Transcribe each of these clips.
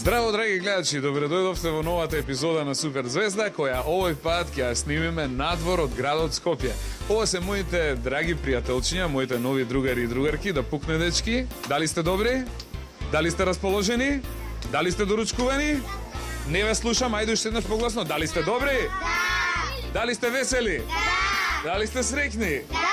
Здраво, драги гледачи, добре дојдовте во новата епизода на Супер Звезда, која овој пат ќе ја снимиме надвор од градот Скопје. Ова се моите драги пријателчиња, моите нови другари и другарки, да пукне дечки. Дали сте добри? Дали сте расположени? Дали сте доручкувани? Не ве слушам, ајде уште еднаш погласно. Дали сте добри? Да! Дали сте весели? Да! Дали сте среќни? Да!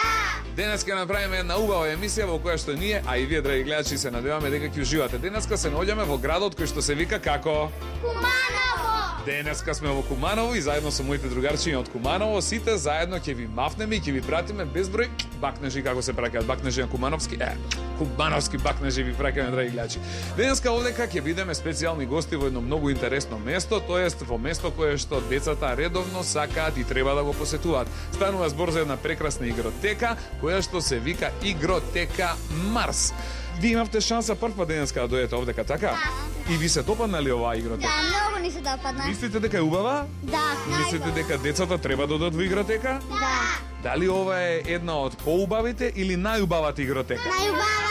Денес ќе направиме една убава емисија во која што ние, а и вие, драги гледачи, се надеваме дека ќе уживате. Денеска се наоѓаме во градот кој што се вика како? Куманово! Денеска сме во Куманово и заедно со моите другарчиња од Куманово, сите заедно ќе ви мафнеме и ќе ви пратиме безброј бакнежи, како се праќаат бакнежи на кумановски. Кумановски бакнежи ви праќаме, драги гледачи. Денеска овдека ќе бидеме специјални гости во едно многу интересно место, тоест во место кое што децата редовно сакаат и треба да го посетуваат. Станува збор за една прекрасна игротека, која што се вика Игротека Марс. Ви имавте шанса прв пат денеска да дојдете овдека, така? И ви се допадна ли оваа игротека? Да, многу ни се допадна. Мислите дека е убава? Да, Мислите дека децата треба да одат во игротека? Да. Дали ова е една од поубавите или најубавата игротека? Најубавата.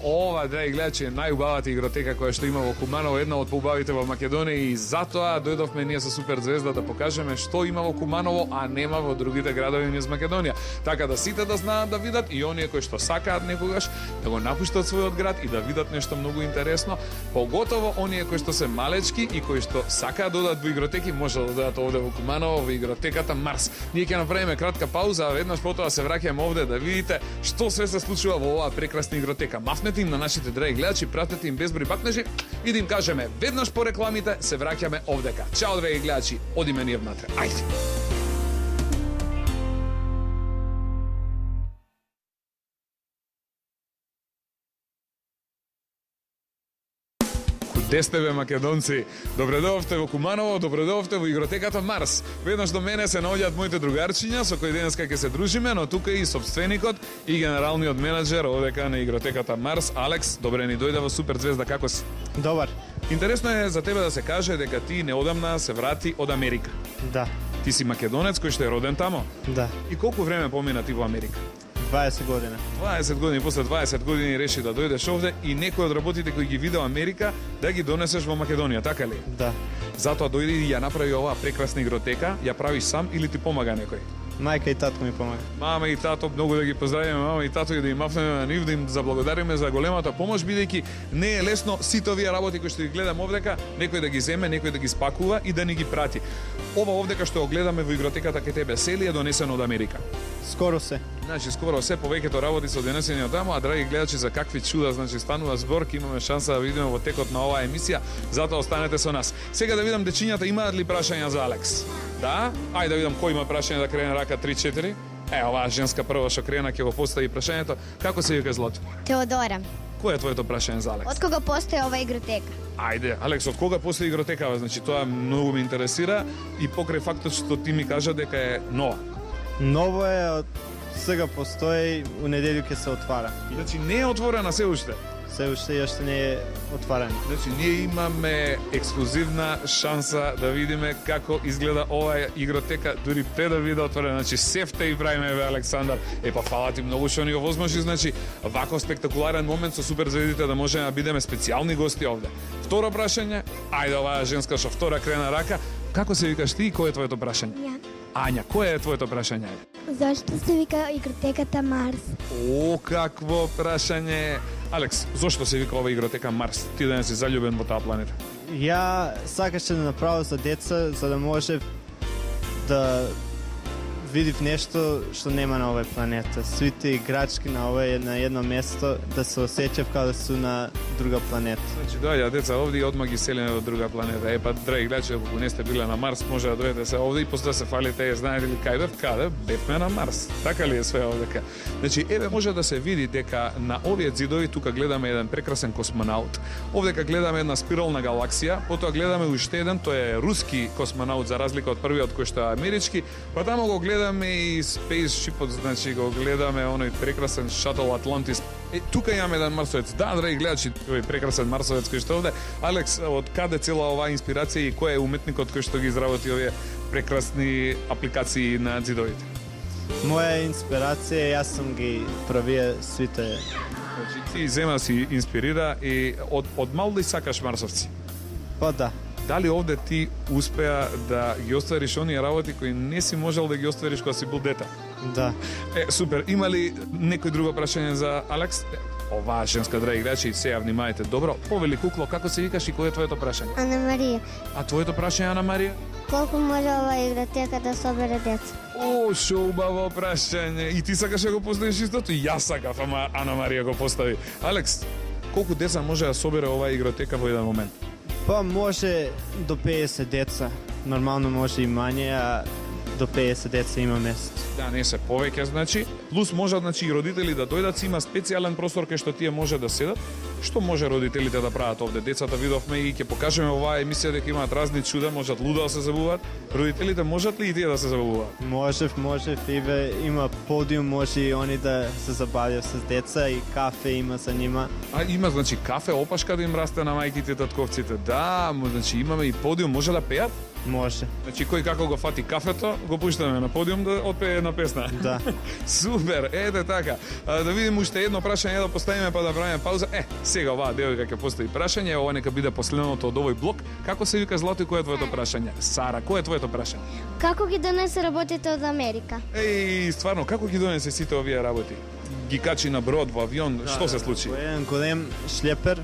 Ова, драги гледачи, е најубавата игротека која што има во Куманово, една од поубавите во Македонија и затоа дојдовме ние со Супер Звезда да покажеме што има во Куманово, а нема во другите градови низ Македонија. Така да сите да знаат да видат и оние кои што сакаат некогаш да го напуштат својот град и да видат нешто многу интересно, поготово оние кои што се малечки и кои што сакаат да одат во игротеки, може да дојдат овде во Куманово во Игротеката Марс. Ние ќе направиме кратка пауза, а веднаш потоа се враќаме овде да видите што све се случува во оваа прекрасна игротека. Мафнете им на нашите драги гледачи, пратете им безброј бакнежи и да им кажеме веднаш по рекламите се враќаме овдека. Чао, драги гледачи, одиме ние внатре. Ајде. Де сте бе, македонци? Добре дојдовте во Куманово, добре дојдовте во Игротеката Марс. Веднаш до мене се наоѓаат моите другарчиња со кои денеска ќе се дружиме, но тука и собственикот и генералниот менаџер овдека на Игротеката Марс, Алекс. Добре ни дојде во Супер Звезда, како си? Добар. Интересно е за тебе да се каже дека ти неодамна се врати од Америка. Да. Ти си македонец кој што е роден тамо. Да. И колку време помина ти во Америка? 20 година. 20 години, после 20 години реши да дојдеш овде и некој од работите кои ги видел Америка да ги донесеш во Македонија, така ли? Да. Затоа дојди и ја направи оваа прекрасна игротека, ја правиш сам или ти помага некој? Мајка и татко ми помага. Мама и тато, многу да ги поздравиме мама и тато и да им мафнеме на нив, да им заблагодариме за големата помош, бидејќи не е лесно сите овие работи кои што ги гледам овдека, некој да ги земе, некој да ги спакува и да ни ги прати. Ова овдека што го гледаме во игротеката кај тебе, се ли е донесено од Америка? Скоро се. Значи, скоро се повеќето работи се донесени од таму, а драги гледачи, за какви чуда, значи станува збор, ќе имаме шанса да видиме во текот на оваа емисија, затоа останете со нас. Сега да видам дечињата имаат ли прашања за Алекс? Да? Ајде да видам кој има прашање, да крене рака 3-4. Оваа женска прва што крена ќе го постави прашањето. Како се вика злато? Теодора. Кој е твоето прашање за Алекс? Од кога постои ова игротека? Ајде, Алекс, од кога постои игротекава? Значи, тоа многу ме интересира и покрај фактот што ти ми кажа дека е нова. Ново е, од сега постои, у неделју ќе се отвара. Значи, не е отворена се уште. Се уште и уште не е отварен. Значи, ние имаме ексклузивна шанса да видиме како изгледа оваа игротека, дури пред да биде отворена. Значи, сефте и правиме, бе, Александар. Па фала ти многу што ни го возможи, значи, вако спектакуларен момент со Супер Звездите да можеме да бидеме специјални гости овде. Второ прашање, ајде оваа женска што втора крена рака. Како се викаш ти и кој е твоето прашање? Ја. Ања, кое е твоето прашање? Зошто се вика Игротеката Марс? О, какво прашање! Алекс, зошто се вика ова игротека Марс? Ти да не си заљубен во таа планета? Ја сакаше да направам за деца, за да може да видив нешто што нема на овој планета. Сите играчки на овој на едно место да се осеќав како да су на друга планета. Значи, доаѓа деца овде и одма ги селиме во друга планета. Па, драги гледачи, ако не сте биле на Марс, може да дојдете се овде и после да се фалите, знаете ли кај бев? Каде? Бевме на Марс. Така ли е све овдека? Значи, еве може да се види дека на овие ѕидови тука гледаме еден прекрасен космонаут. Овдека гледаме една спирална галаксија, потоа гледаме уште еден, тој е руски космонаут за разлика од првиот кој што е амерички, па таму го гледаме и спейсшипот, значи го гледаме оној прекрасен шатл Атлантис. Тука имаме еден марсовец. Да, драги гледачи, тој прекрасен марсовец кој што овде. Алекс, од каде цела оваа инспирација и кој е уметникот кој што ги изработи овие прекрасни апликации на ѕидовите? Моја инспирација, јас сум ги правија сите. Значи, ти зема си инспирира и од мал да сакаш марсовци? Па да. Дали овде ти успеа да ги оствариш оние работи кои не си можел да ги оствариш кога си бил дете? Да. Супер. Има ли некој друго прашање за Алекс? Оваа женска, драги гледачи, сега внимајте добро. Повели кукло, како се викаш и кој е твоето прашање? Ана Марија, А твоето прашање, Ана Марија? колку може ова игротека да собере деца? О, шо убаво прашање. И ти сакаш да го поставиш истото? И јас сакав, ама Ана Марија го постави. Алекс, колку деца може да собере оваа игротека во еден момент? Па може до 50 деца. Нормално може и мање, а до 50 деца има место. Да, не се повеќе, значи. Плюс можат, значи, и родители да дојдат, си има специјален простор кај што тие може да седат. Што може родителите да прават овде? Децата видовме и ќе покажеме оваа емисија дека имаат разни чуда, можат лудо да се забавуваат. Родителите можат ли и тие да се забавуваат? Може, Иве има подиум, може и они да се забавјат с деца и кафе има за нима. А има, значи, кафе, опашка да им расте на мајките и татковците. Да, значи, имаме и подиум, може да пеат? Може. Значи, кој како го фати кафето, го пуштаме на подиум да отпее една песна. Да. Супер, ете така. Да видиме уште едно прашање да поставиме па да правиме пауза. Сега оваа девојка ќе постави прашање, ова нека биде последното од овој блок. Како се вика Злато и кој е твоето прашање? Сара, кој е твоето прашање? Како ги донесе работите од Америка? Стварно, како ги донесе сите овие работи? Ги качи на брод, во авион, што се случи? Во еден голем шлепер,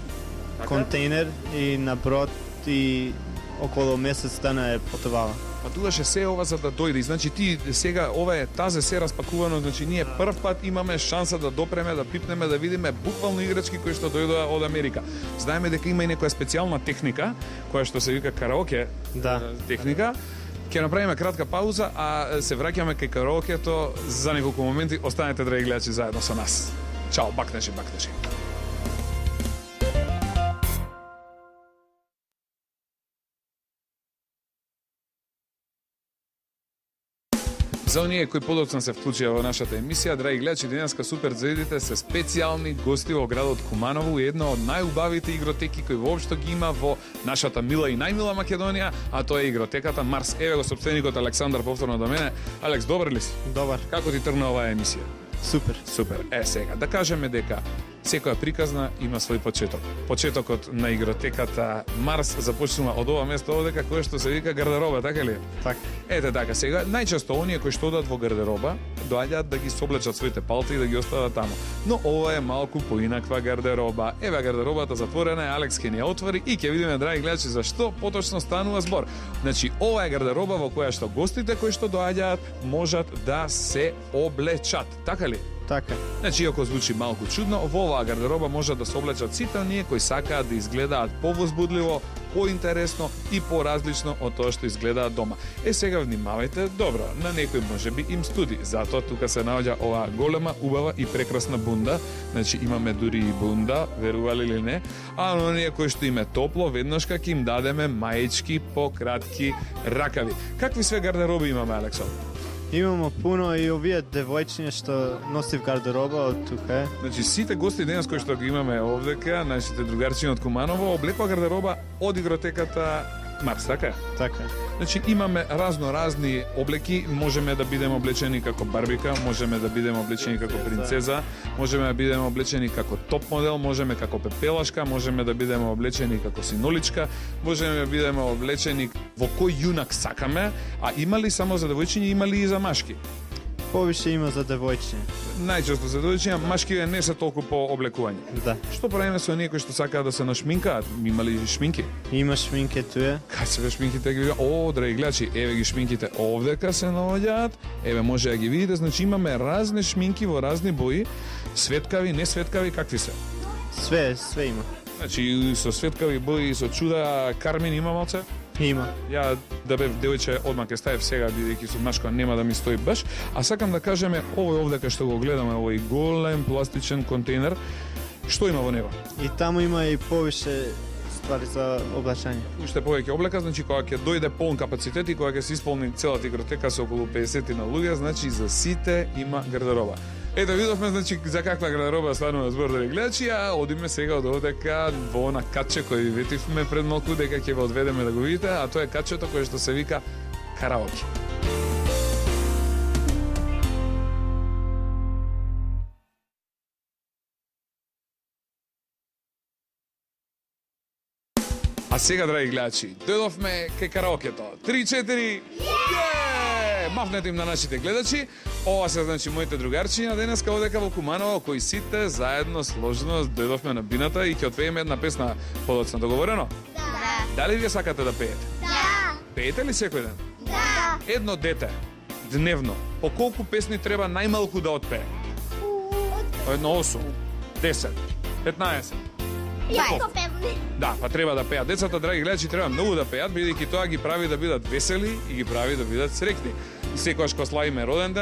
Така? контейнер и на брод и околу месец дана е потовала. Па тугаше се ова за да дојде. Значи ти сега ова е тазе се распакувано, значи ние прв пат имаме шанса да допреме, да пипнеме, да видиме буквално играчки кои што дојдоа од Америка. Знаеме дека има и некоја специјална техника која што се вика караоке Да. техника. Ќе направиме кратка пауза, а се враќаме кај караокето за неколку моменти. Останете, драги гледачи, заедно со нас. Чао, бакнежи. За оние кои подоцна се вклучија во нашата емисија, драги гледачи, денеска Супер звездите се специјални гости во градот Куманово, една од најубавите игротеки кои воопшто ги има во нашата мила и најмила Македонија, а тоа е игротеката Марс. Еве го сопственикот Александар повторно до мене. Алекс, добар ли си? Добар. Како ти тргна оваа емисија? Супер. Супер. Сега, да кажеме дека секоја приказна има свој почеток. Почетокот на игротеката Марс започнува од ова место овдека кое што се вика гардероба, така ли? Така. Ете така, сега, најчесто оние кои што одат во гардероба, доаѓаат да ги соблечат своите палти и да ги остават таму. Но ова е малку поинаква гардероба. Еве гардеробата затворена е, Алекс ќе ни ја отвори и ќе видиме, драги гледачи, за што поточно станува збор. Значи, ова е гардероба во која што гостите кои што доаѓаат можат да се облечат, така ли? Така. Значи, иако звучи малку чудно, во оваа гардероба можат да се облечат сите оние кои сакаат да изгледаат повозбудливо, поинтересно и поразлично од тоа што изгледаат дома. Сега внимавајте добро, на некој можеби им студи, затоа тука се наоѓа оваа голема, убава и прекрасна бунда. Значи, имаме дури и бунда, верували или не, а на оние кои што им е топло, веднашка ќе им дадеме маечки по кратки ракави. Какви све гардероби имаме, Алексо? Имамо пуно и овие девојчиња што носи в гардероба од тука е. Значи, сите гости денес кои што ги имаме овдека, нашите другарчиња од Куманово, облекува гардероба од игротеката Марс, така е? Така. Значи, имаме разни облеки, можеме да бидеме облечени како Барбика, можеме да бидеме облечени како принцеза, можеме да бидеме облечени како топ модел, можеме како пепелашка, можеме да бидеме облечени како синоличка, можеме да бидеме облечени во кој јунак сакаме, а има ли само за девојчиња, има ли и за машки? Повише има за девојчиња. Најчесто за девојчиња, машките не се толку по облекување. Да. Што правиме со оние кои што сакаат да се нашминкаат? Има ли шминки? Има шминке туе. Кај се шминките ги види? О, драги гледачи, еве ги шминките овдека се наоѓаат. Еве може да ги видите, значи имаме разни шминки во разни бои, светкави, не светкави, какви се? Све има. Значи и со светкави бои, и со чуда, Кармин има малце? Има. Ја да бев девојче одма ке ставев сега бидејќи со машка нема да ми стои баш, а сакам да кажеме овој овдека што го гледаме, овој голем пластичен контейнер, што има во него? И таму има и повише ствари за облачање. Уште повеќе облека, значи кога ќе дојде полн капацитет и кога ќе се исполни целата игротека со околу 50 на луѓе, значи за сите има гардероба. Ето видовме значи за каква гардероба станува збор, драги гледачи, а одиме сега од овдека во она катче кој ветивме пред малку дека ќе ве одведеме да го видите, а тоа е катчето кое што се вика караоке. А сега, драги гледачи, дојдовме кај караокето. 3-4. Мавнете им на нашите гледачи. Ова се значи моите другарчиња денеска одека во Куманово, кои сите заедно сложно дојдовме на бината и ќе отпееме една песна подоцна. Договорено? Да. Дали вие сакате да пеете? Да. Пеете ли секој ден? Да. Едно дете дневно по колку песни треба најмалку да отпее? Едно 8, 10, 15. Јако певни. Да, па треба да пеат. Децата, драги гледачи, треба многу да пеат, бидејќи тоа ги прави да бидат весели и ги прави да бидат среќни. Секогаш кога славиме роден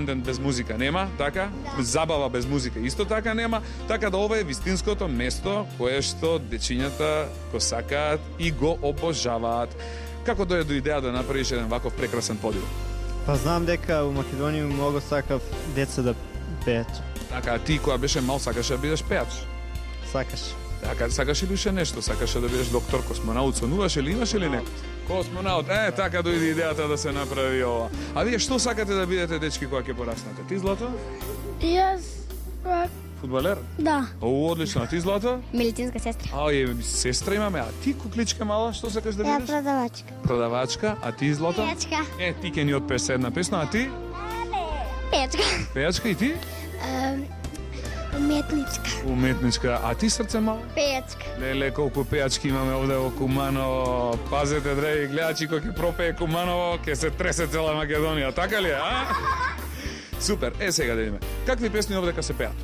ден без музика нема, така? Да. Забава без музика исто така нема, така да ова е вистинското место кое што дечињата го сакаат и го обожаваат. Како дојде до идеја да направиш еден ваков прекрасен подиум? Па знам дека у Македонија многу сакав деца да пеат. Така, а ти кога беше мал сакаше да бидеш пеач? Сакаш. Така, сакаше ли уште нешто? Сакаше да бидеш доктор, космонаут, сонуваше ли, имаше ли некој? Космонаут, така дојде идејата да се направи ова. А вие што сакате да бидете дечки кога ќе пораснете? Ти, Злато? Јас, Фудбалер? да, О, одлично. А ти, Злато? Медицинска сестра. Сестра имаме. А ти, кукличка мала, што сакаш да Ја бидеш? продавачка. Продавачка. А ти, Злато? Пејачка. Ти ќе ни отпееш една песна, а ти? Пејачка. Пејачка и ти? Уметничка. Уметничка. А ти, срце мало? Пејачка. Леле, колку пејачки имаме овде во Куманово. Пазете, драги гледачи, кој ќе пропее Куманово, ќе се тресе цела Македонија. Така ли е, а? Супер. Сега да видиме. Какви песни овдека се пеат?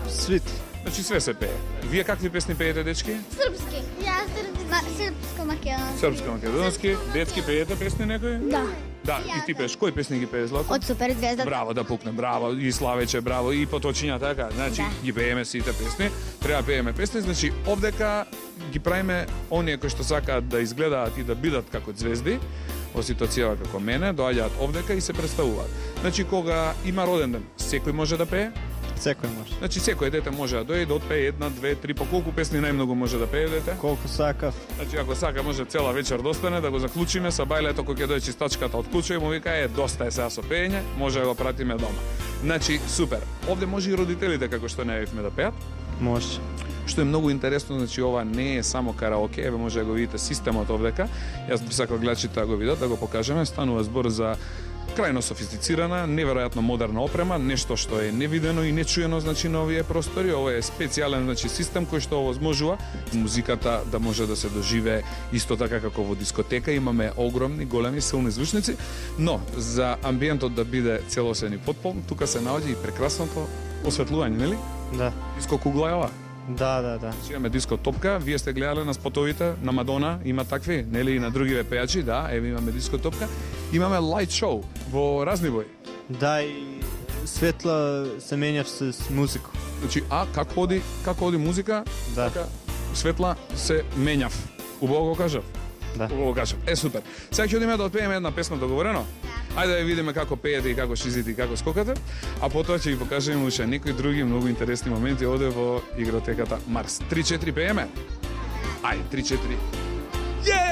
Свити. Значи све се пее. Вие какви песни пеете, дечки? Српски. Јас српско-македонски. Српско-македонски. Детски пеете песни некои? да. Да, и ти пееш. Кои песни ги пееш, Злато? Од Супер звезда. Браво да пукне, браво, и Славече, браво, и Поточиња, така, значи, Да. ги пееме сите песни, треба пееме песни, значи, овдека ги правиме оние кои што сакаат да изгледаат и да бидат како звезди, во ситуација како мене, доаѓаат овдека и се представуваат. Значи, кога има роден ден, секој може да пее, Секој може. значи, секој дете може да дојде, да отпее една, две, три, по колку песни најмногу може да пее дете? Колку сакав. Значи, ако сака, може цела вечер да остане, да го заклучиме, са бајлето кој ќе дојде чистачката од куќа и му вика, доста е сега со пеење, може да го пратиме дома. Значи, супер. Овде може и родителите, како што не јавивме да пеат, Може. што е многу интересно, значи ова не е само караоке, еве може да го видите системот овдека. Јас би сакал гледачите да го видат, да го покажеме. Станува збор за крајно софистицирана, неверојатно модерна опрема, нешто што е невидено и нечуено значи на овие простори. Ова е специјален значи систем кој што овозможува музиката да може да се доживее исто така како во дискотека. Имаме огромни, големи, силни звучници, но за амбиентот да биде целосен и потполн, тука се наоѓа и прекрасното осветлување, нели? Да. Диско кугла е ова. Да. Имаме диско топка, вие сте гледале на спотовите на Мадона, има такви, нели и на другиве пејачи, да, еве имаме диско топка. Имаме лајт шоу во разни бои. Да, и светла се менјав с музику. Значи, како оди музика, Да. така светла се менјав. Убаво го кажав? Да. Убаво го кажав. Супер. Сега ќе одиме да отпееме една песна, договорено? Ајде да ја видиме како пеете и како шизите и како скокате, а потоа ќе ви покажеме уште некои други многу интересни моменти овде во игротеката Марс. 3-4 пееме? Ајде, 3-4. Је!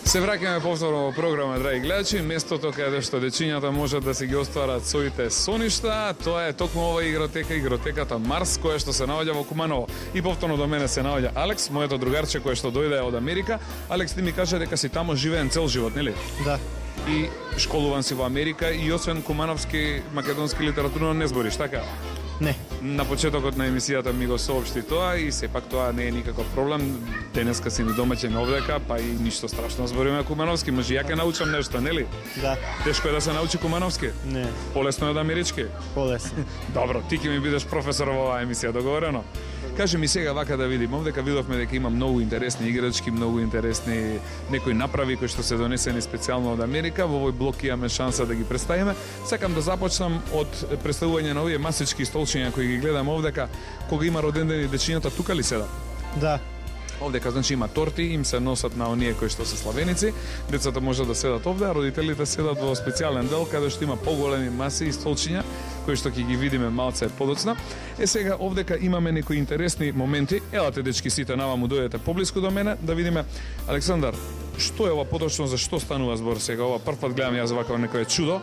Се враќаме повторно во програма, драги гледачи, местото каде што дечињата можат да се ги остварат своите соништа, тоа е токму ова игротеката Марс, која што се наоѓа во Куманово. И повторно до мене се наоѓа Алекс, моето другарче кој што дојде од Америка. Алекс, ти ми кажа дека си тамо живеен цел живот, нели? Да. И школуван си во Америка и освен кумановски, македонски литература не збориш, така? Не. На почетокот на емисијата ми го соопшти тоа и сепак тоа не е никаков проблем. Денеска си ни домаќен овдека, па и ништо страшно збориме кумановски. Може ја ќе научам нешто, нели? Да. Тешко е да се научи кумановски? Не. Полесно е од амерички? Полесно. Добро, ти ќе ми бидеш професор во оваа емисија, договорено? Кажи ми сега вака да видим, овдека видовме дека има многу интересни играчки, многу интересни некои направи кои што се донесени специјално од Америка. Во овој блок имаме шанса да ги представиме. Сакам да започнам од представување на овие масички столчиња кои ги гледам овдека. Кога има роден ден и дечињата тука ли седат? Да. Овдека значи има торти, им се носат на оние кои што се славеници. Децата може да седат овде, а родителите седат во специјален дел каде што има поголеми маси и столчиња кои што ќе ги видиме малце подоцна. Сега овдека имаме некои интересни моменти. Елате дечки сите наваму дојдете поблиску до мене да видиме. Александар, што е ова поточно, за што станува збор сега? Ова прв пат гледам јас вака некое чудо.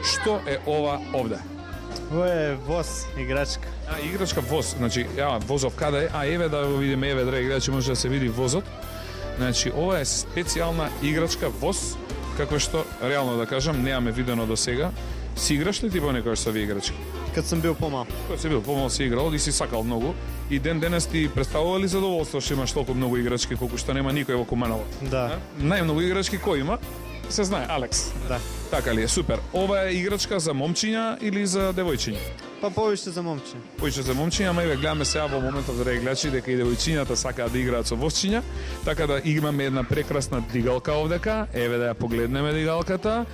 Што е ова овде? Ова е воз, играчка. Играчка воз, значи, возов каде е? Еве да го видиме, еве драги гледачи, може да се види возот. Значи, ова е специјална играчка воз, како што реално да кажам, неаме видено до сега. Си играш ли ти по некојаш со овие играчки? Кад сум бил помал. Кога си бил помал си играл и си сакал многу. И ден денес ти представува ли задоволство што имаш толку многу играчки колку што нема никој во Куманово? Да. Најмногу играчки кој има? Се знае, Алекс. Да. Така ли е, супер. Ова е играчка за момчиња или за девојчиња? Па повише за момче. Повише за момчиња, ама еве гледаме сега во моментов за гледачи дека и девојчињата сакаат да играат со возчиња, така да имаме една прекрасна дигалка овдека. Еве да ја погледнеме дигалката.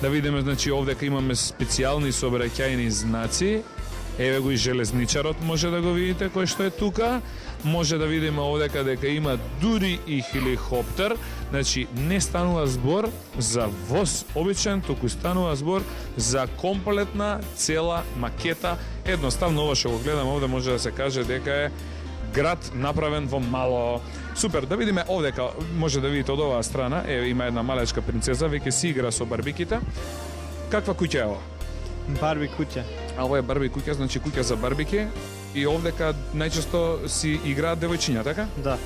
Да видиме, значи овдека имаме специјални сообраќајни знаци. Еве го и железничарот може да го видите кој што е тука. Може да видиме овдека дека има дури и хеликоптер. Значи не станува збор за воз обичен, туку станува збор за комплетна цела макета. Едноставно ова што го гледам овде може да се каже дека е град направен во мало. Супер, да видиме овдека, може да видите од оваа страна, еве има една малечка принцеза, веќе си игра со барбиките. Каква куќа е ова? Барби куќа. А ова е барби куќа, значи куќа за барбики. И овдека најчесто си играат девојчиња, така? Да.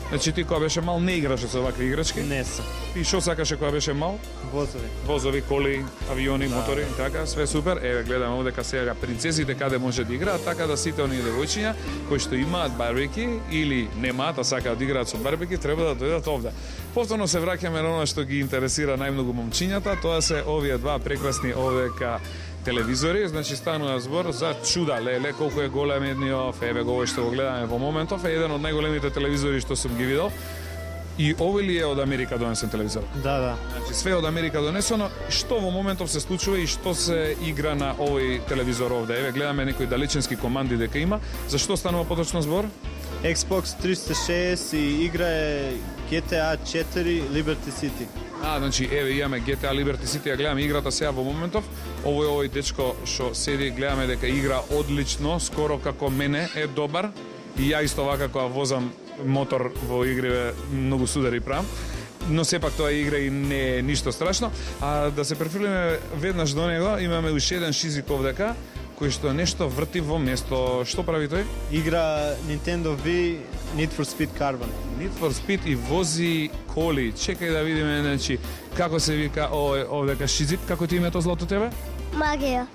Значи ти кога беше мал не играше со вакви играчки? Не сум. И што сакаше кога беше мал? Возови. Возови, коли, авиони, мотори, така, све супер. Еве гледаме овдека сега принцезите каде може да играат, така да сите оние девојчиња кои што имаат барбики или немаат, а сакаат да играат со барбики, треба да дојдат овде. Повторно се враќаме на она што ги интересира најмногу момчињата, тоа се овие два прекрасни овдека телевизори, значи станува збор за чуда, леле, колку е голем едниот, еве го овој што го гледаме во моментов, е еден од најголемите телевизори што сум ги видел. И овој ли е од Америка донесен телевизор? Да, да. Значи све од Америка донесено. Што во моментов се случува и што се игра на овој телевизор овде? Еве гледаме некои далеченски команди дека има. За што станува поточно збор? Xbox 360 и игра е GTA 4 Liberty City. Значи еве имаме GTA Liberty City, ја гледаме играта сега во моментов. Овој дечко што седи, гледаме дека игра одлично, скоро како мене е добар. И ја исто вака кога возам мотор во игри многу судари правам. Но сепак тоа игра и не е ништо страшно. А да се префрлиме веднаш до него, имаме уште еден шизик овдека кој што нешто врти во место. Што прави тој? Игра Nintendo Wii Need for Speed Carbon. Need for Speed и вози коли. Чекај да видиме, значи, како се вика овдека шизик, како ти името злато тебе? Магија.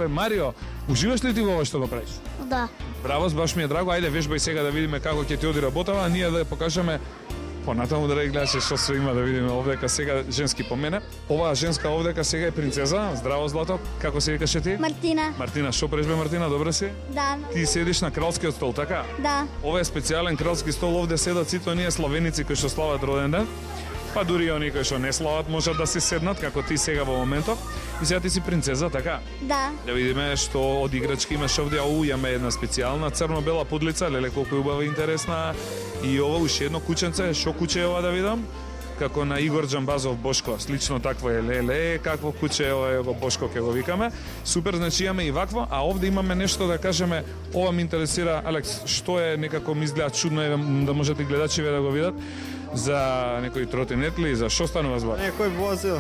Марио, уживаш ли ти во ова што го правиш? Да. Браво, баш ми е драго. Ајде вежбај сега да видиме како ќе ти оди работава, а ние да ја покажеме понатаму да гледаше што се има да видиме овдека сега женски по мене. Оваа женска овдека сега е принцеза. Здраво злато, како се викаше ти? Мартина. Мартина, што правиш бе Мартина, добре си? Да. Ти седиш на кралскиот стол, така? Да. Ова е специјален кралски стол, овде седат сите оние славеници кои што слават роден ден. Па дури и оние кои што не слават можат да се седнат како ти сега во моментов. И сега ти си принцеза, така? Да. Да видиме што од играчки имаш овде. Имаме една специјална црно-бела пудлица, леле колку убава и интересна. И ова уште едно кученце, што куче е ова да видам? Како на Игор Џамбазов Бошко, слично такво е, леле, какво куче е ова го Бошко ќе го викаме. Супер, значи имаме и вакво, а овде имаме нешто да кажеме, ова ме интересира, Алекс, што е некако ми изгледа чудно, да можете гледачиве да го видат. за некои тротинетли, за што станува збор? Некој возил.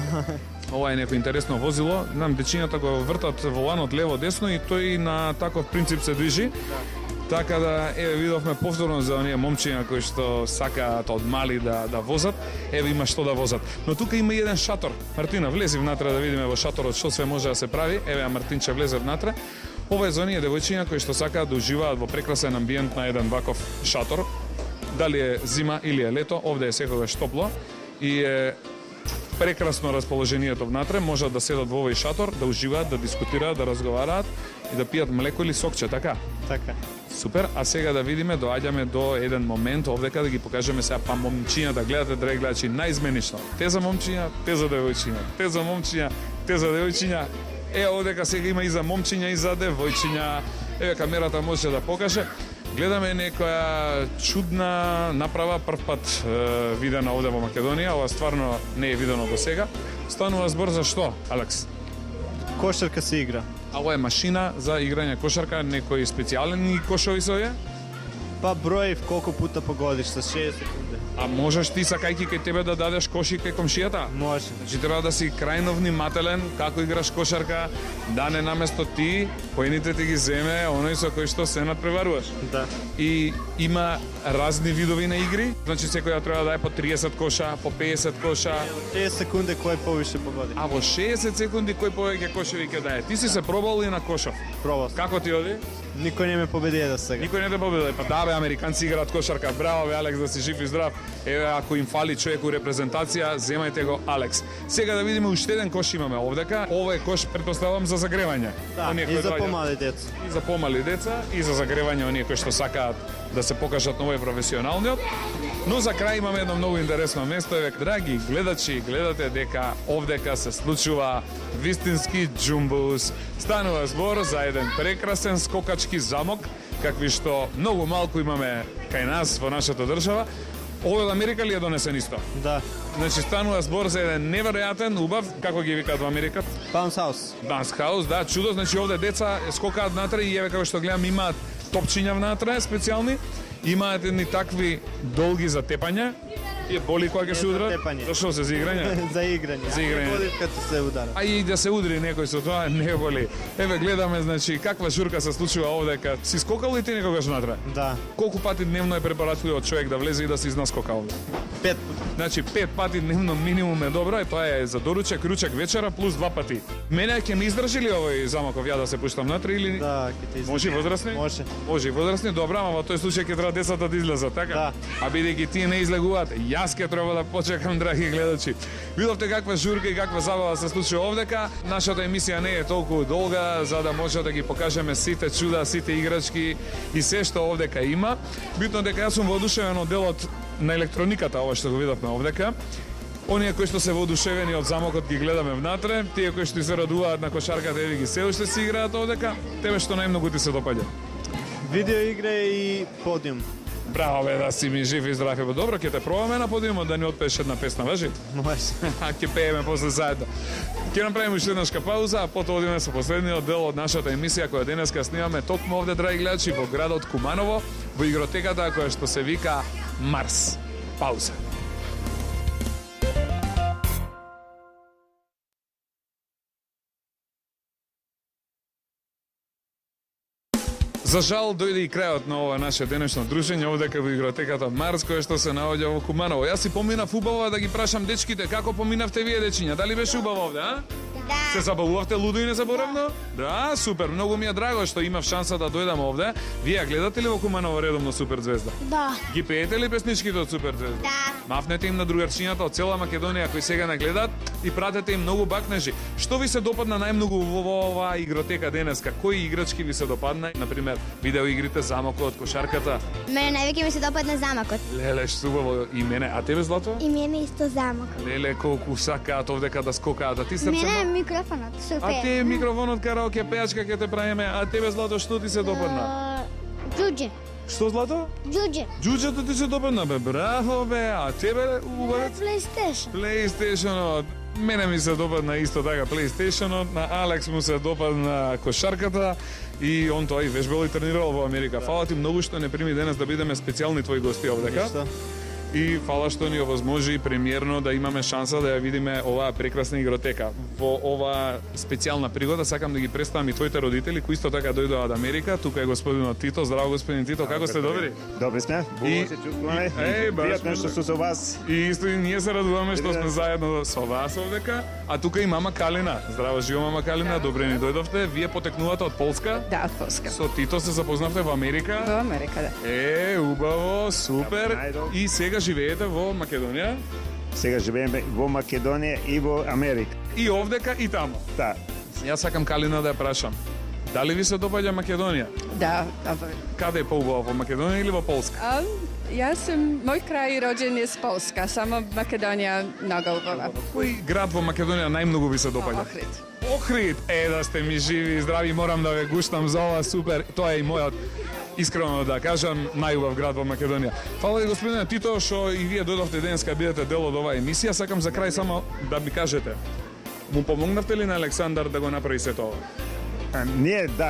Ова е некој интересно возило. Знам, дечињата го вртат воланот лево-десно и тој на таков принцип се движи. Така да, еве, видовме повторно за оние момчиња кои што сакаат од мали да возат. Еве, има што да возат. Но тука има еден шатор. Мартина, влези внатре да видиме во шаторот што све може да се прави. Еве, Мартинче влезе внатре. Ова е за оние девојчиња кои што сакаат да уживаат во прекрасен амбиент на еден ваков шатор. Дали е зима или е лето, овде е секогаш топло и е прекрасно расположението внатре, можат да седат во овој шатор, да уживаат, да дискутираат, да разговараат и да пијат млеко или сокче, така? Така. Супер, а сега да видиме, доаѓаме до еден момент овдека да ги покажеме сега па момчиња да гледате, драги гледачи, најизменично. Те за момчиња, те за девојчиња, те за момчиња, те за девојчиња. Овдека сега има и за момчиња и за девојчиња. Еве камерата може да покаже. Гледаме некоја чудна направа, прв пат видена овде во Македонија, ова стварно не е видено до сега. Станува збор за што, Алекс? Кошарка се игра. А ова е машина за играње кошарка, некои специјални кошови се овие? Па броев колку пута погодиш со 60 секунди. А можеш ти сакајќи кај тебе да дадеш коши кај комшијата? Може. Значи треба да си крајно внимателен како играш кошарка, да не наместо ти, поените ти ги земе оној со кој што се надпреваруваш. Да. И има разни видови на игри, значи секоја треба да е по 30 коша, по 50 коша. 30 секунди кој повише погоди. А во 60 секунди кој повеќе кошеви ќе дае? Ти си се пробал и на кошов. Пробал. Како ти оди? Никој не ме победи до сега. Никој не те победи. Па да бе, американци играат кошарка. Браво бе, Алекс, да си жив и здрав. Еве, ако им фали човек у репрезентација, земајте го Алекс. Сега да видиме уште еден кош имаме овдека. Ова е кош, претпоставам, за загревање. Да, Оние и кои за доаѓаат. помали деца. И за помали деца, и за загревање оние кои што сакаат да се покажат на овој професионалниот. Но за крај имаме едно многу интересно место. Еве, драги гледачи, гледате дека овдека се случува вистински џумбус. Станува збор за еден прекрасен скокачки замок, какви што многу малку имаме кај нас во нашата држава. Овој од Америка ли е донесен исто? Да. Значи станува збор за еден неверојатен, убав, како ги викаат во Америка? Bounce house. Dance house, да, чудо, значи овде деца скокаат внатре и еве како што гледам имаат топчиња внатре специјални, имаат едни такви долги за тепање. И боли кога ќе се за удра? тепање. Зашо се за играње? За играње. За играње. Води като се удара. А и да се удри некој со тоа не боли. Еве гледаме значи каква журка се случува овдека. Си скокал ли ти некогаш внатре? Да. Колку пати дневно е препаратливо човек да влезе и да се изнаскока овде? 5 пути. Значи 5 пати дневно минимум е добро, и тоа е за доручек, ручек, вечера плюс 2 пати. Мене ќе ми издржи ли овој замоков ја да се пуштам внатре или Да, ќе те излезе. може и возрастни? Може. Може и возрастни, добра, ама во тој случај ќе треба децата да излезат, така? Да. А бидејќи тие не излегуваат, јас ќе треба да почекам, драги гледачи. Видовте каква журка и каква забава се случува овдека. Нашата емисија не е толку долга за да може да ги покажеме сите чуда, сите играчки и се што овдека има. Битно дека јас сум воодушевен од делот на електрониката, ова што го видовме овдека. Оние кои што се воодушевени од замокот ги гледаме внатре, тие кои што се радуваат на кошарката и ги се уште си играат овдека, тебе што најмногу ти се допаѓа? Видео игра и подиум. Браво бе, да си ми жив и здрав. Ево, добро, ќе те пробаме на подиумот да ни отпееш една песна, важи? Може. Ќе пееме после заедно. Ќе направиме уште еднашка пауза, а потоа одиме со последниот дел од нашата емисија која денеска снимаме токму овде, драги гледачи, во градот Куманово, во игротеката која што се вика Марс. Пауза. За жал дојде и крајот на ова наше денешно дружење овдека во игротеката Марс, која што се наоѓа во Куманово. Јас си поминав убаво да ги прашам дечките како поминавте вие дечиња. Дали беше убаво овде, а? Се забавувавте лудо и незаборавно? Да, супер. Многу ми е драго што имав шанса да дојдам овде. Вие гледате ли во Куманово редовно Супер звезда? Да. Ги пеете ли песничките од Супер звезда? Да. Мафнете им на другарчињата од цела Македонија кои сега не гледаат и пратете им многу бакнежи. Што ви се допадна најмногу во оваа игротека денеска? Кои играчки ви се допадна? Например, видеоигрите, замокот, кошарката. Мене највеќе ми се допадна замокот. Леле, што убаво и мене. А тебе, Злато? И мене исто замок. Леле, колку сакаат овдека да скокаат. А ти, Срце? Мене микрофонот, супер. А ти микрофонот караоке пејачка ќе те правиме. А тебе, Злато, што ти се допадна? Џуџе. Што, Злато? Џуџе. Џуџето ти се допадна, бе. Браво, бе. А тебе, убавец? PlayStation. PlayStation-от. Мене ми се допадна исто така PlayStation-от, на Алекс му се допадна кошарката и он тоа и вежбал и тренирал во Америка. Фала ти многу што не прими денес да бидеме специјални твои гости овдека. Ништо. и фала што ни овозможи премиерно да имаме шанса да ја видиме оваа прекрасна игротека. Во оваа специјална пригода сакам да ги представам и твоите родители кои исто така дојдоа од Америка. Тука е господинот Тито. Здраво господин Тито, како сте добри? Добри сме, И- бубаво се чувствуваме. баш Пријатно ми што сум со вас. И исто и ние се радуваме што сме заедно со вас овдека. А тука и мама Калина. Здраво живо мама Калина, добре ни дојдовте. Вие потекнувате од Полска? Да, од Полска. Со Тито се запознавте во Америка? Во Америка, да. Убаво, супер. Најдов. И сега живеете во Македонија? Сега живееме во Македонија и во Америка. И овдека и тамо. Да. Јас сакам Калина да ја прашам. Дали ви се допаѓа Македонија? Да, добро. Каде е поубаво, во Македонија или во Полска? Јас сум, мој крај роđен е с Полска, само Македонија много убава. Кој град во Македонија најмногу ви се допаѓа? Охрид. Охрид! Да сте ми живи и здрави, морам да ве гуштам за ова, супер. Тоа е и мојот, искрено да кажам, најубав град во Македонија. Фала ви господине Тито што и вие дојдовте денеска бидете дел од оваа емисија. Сакам за крај само да ми кажете. Му помогнавте ли на Александар да го направи сето ова?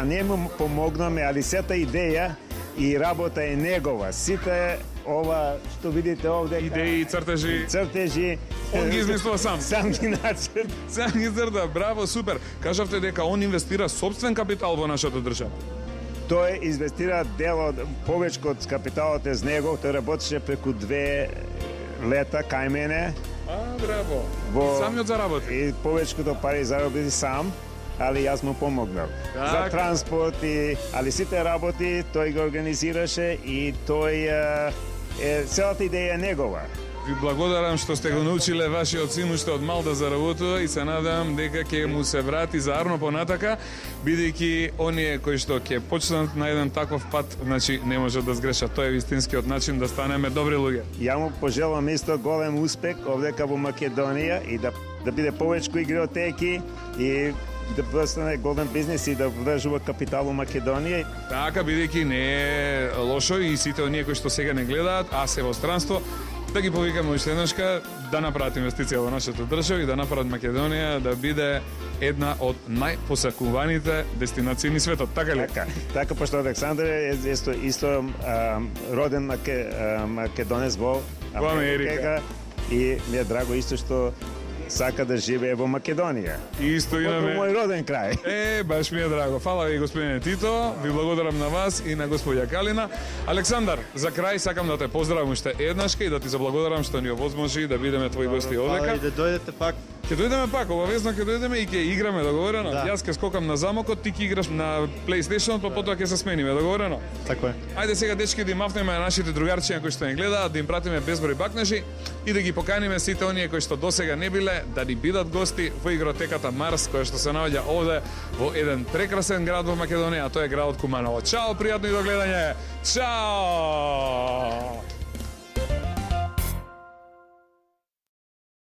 Ние му помогнаме, али сета идеја и работа е негова. Сите ова што видите овде, Идеи, цртежи, цртежи, он ги измислува сам. сам ги нацрта. Сам ги црта, браво, супер. Кажавте дека он инвестира собствен капитал во нашата држава. Тој инвестира дел од повеќе од капиталот е з него, тој работеше преку 2 лета кај мене. Браво. Во- Самиот заработи. И повеќето пари заработи сам, али јас му помогнав. Така. За транспорт и али сите работи тој го организираше и тој целата идеја е негова. Ви благодарам што сте го научиле вашиот син уште од мал да заработува и се надам дека ќе му се врати заарно понатака, бидејќи оние кои што ќе почнат на еден таков пат, значи не може да сгрешат. Тоа е вистинскиот начин да станеме добри луѓе. Ја му пожелам исто голем успех овдека во Македонија и да биде повеќе игротеки и да постане голем бизнес и да вдржува капитал во Македонија. Така, бидејќи не е лошо и сите оние кои што сега не гледаат, а се во странство, да ги повикаме уште еднашка да направат инвестиција во нашата држава и да направат Македонија да биде една од најпосакуваните дестинации ни светот. Така ли? Така пошто Александар е исто роден македонец во Америка. И ми е драго исто што сака да живее во Македонија. И исто Во имаме... мој роден крај. Баш ми е драго. Фала ви, господине Тито. Ви благодарам на вас и на господја Калина. Александар, за крај сакам да те поздравам уште еднашка и да ти заблагодарам што ни овозможи да бидеме твои гости Фала овдека. и да дојдете пак. Ќе дојдеме пак, обавезно ќе дојдеме и ќе играме, договорено. Да. Јас ќе скокам на замокот, ти ќе играш на PlayStation, па потоа ќе се смениме, договорено. Тако е. Ајде сега дечки да им мафнеме на нашите другарчиња кои што не гледаат, да им пратиме безброј бакнежи и да ги поканиме сите оние кои што досега не биле да ни бидат гости во игротеката Марс, која што се наоѓа овде во еден прекрасен град во Македонија, а тоа е градот Куманово. Чао, пријатно и до гледање. Чао!